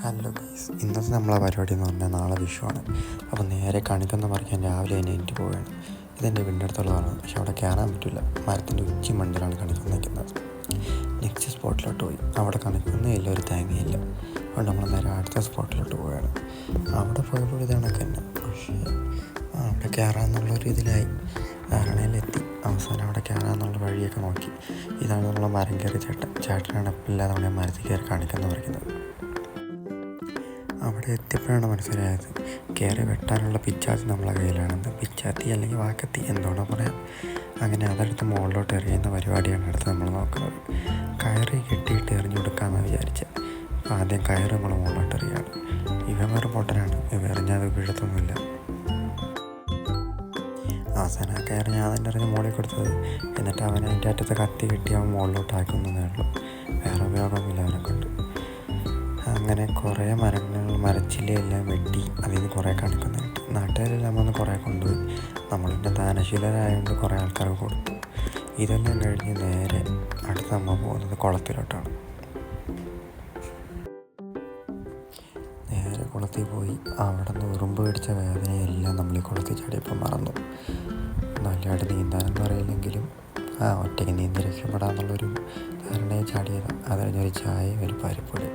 Hello guys, ഇന്നത്തെ നമ്മളെ പരിപാടി എന്ന് പറഞ്ഞാൽ നാളെ വിഷുവാണ്. അപ്പോൾ നേരെ കണിക്കൊന്ന പറിക്കാൻ രാവിലെ തന്നെ എനിക്ക് പോവുകയാണ്. ഇതെൻ്റെ വീടിൻ്റെ അടുത്തുള്ളതാണ്, പക്ഷെ അവിടെ കയറാൻ പറ്റില്ല. മരത്തിൻ്റെ ഉച്ചി മണ്ടയിലാണ് കണിക്കൊന്ന നിൽക്കുന്നത്. നെക്സ്റ്റ് സ്പോട്ടിലോട്ട് പോയി, അവിടെ കണിക്കൊന്നയില്ല, ഒരു തേങ്ങയില്ല. അതുകൊണ്ട് നമ്മൾ നേരെ അടുത്ത സ്പോട്ടിലോട്ട് പോവുകയാണ്. അവിടെ പോയപ്പോൾ ഇത് കണക്ക് തന്നെ, പക്ഷേ അവിടെ കയറാമെന്നുള്ളൊരു ഇതിലായി ധാരണയിലെത്തി. അവസാനം അവിടെ കയറാമെന്നുള്ള വഴിയൊക്കെ നോക്കി. ഇതാണ് നമ്മളെ മരം കയറി ചേട്ടനാണ് എപ്പോഴില്ലാതെ അവിടെ മരത്തിൽ കയറി കാണിക്കുന്ന പറയുന്നത്. അവിടെ എത്തിയപ്പോഴാണ് മനസ്സിലായത് കയറി വെട്ടാനുള്ള പിച്ചാത്തി നമ്മളെ കയ്യിലാണെന്ന്. പിച്ചാത്തി അല്ലെങ്കിൽ വാക്കത്തി എന്തോണോ പറയാം. അങ്ങനെ അതെടുത്ത് മുകളിലോട്ട് എറിയുന്ന പരിപാടിയാണ് അടുത്ത് നമ്മൾ നോക്കുന്നത്. കയറി കെട്ടിയിട്ട് എറിഞ്ഞു കൊടുക്കാമെന്ന് വിചാരിച്ചത്. അപ്പോൾ ആദ്യം കയറ് നമ്മൾ മുകളിലോട്ട് എറിയാണ്. ഇവൻ വേറെ പൊട്ടനാണ്, ഇവ എറിഞ്ഞത് വീഴത്തൊന്നുമില്ല. അവസാനം ആ കയറി ഞാൻ തന്നെ എറിഞ്ഞ് മുകളിൽ കൊടുത്തത്. എന്നിട്ട് അവൻ അതിൻ്റെ അറ്റത്ത് കത്തി കെട്ടി അവൻ മുകളിലോട്ട് ആക്കുന്നതേ ഉള്ളൂ. വേറെ ഉപയോഗമില്ല അവനെ കൊണ്ട്. അങ്ങനെ കുറേ മരച്ചില്ലയെല്ലാം വെട്ടി അതിൽ നിന്ന് കുറേ കണിക്കൊന്ന കിട്ടി. നാട്ടുകാരെല്ലാം വന്ന് കുറേ കൊണ്ടുപോയി. നമ്മളിൻ്റെ ദാനശീലരായതുകൊണ്ട് കുറേ ആൾക്കാർക്ക് കൊടുത്തു. ഇതെല്ലാം കഴിഞ്ഞ് നേരെ അടുത്ത് നമ്മൾ പോകുന്നത് കുളത്തിലോട്ടാണ്. നേരെ കുളത്തിൽ പോയി അവിടെ നിന്ന് ഉറുമ്പ് പിടിച്ച വേദനയെല്ലാം നമ്മൾ ഈ കുളത്തിൽ ചാടിയപ്പോൾ മറന്നു. നല്ലതായിട്ട് നീന്താനൊന്നും അറിയില്ലെങ്കിലും ഒറ്റയ്ക്ക് നീന്തി രക്ഷപ്പെടാമെന്നുള്ളൊരു ധാരണയെ ചാടിയതാണ്. അത് കഴിഞ്ഞൊരു ചായ, ഒരു പരിപ്പൊടി.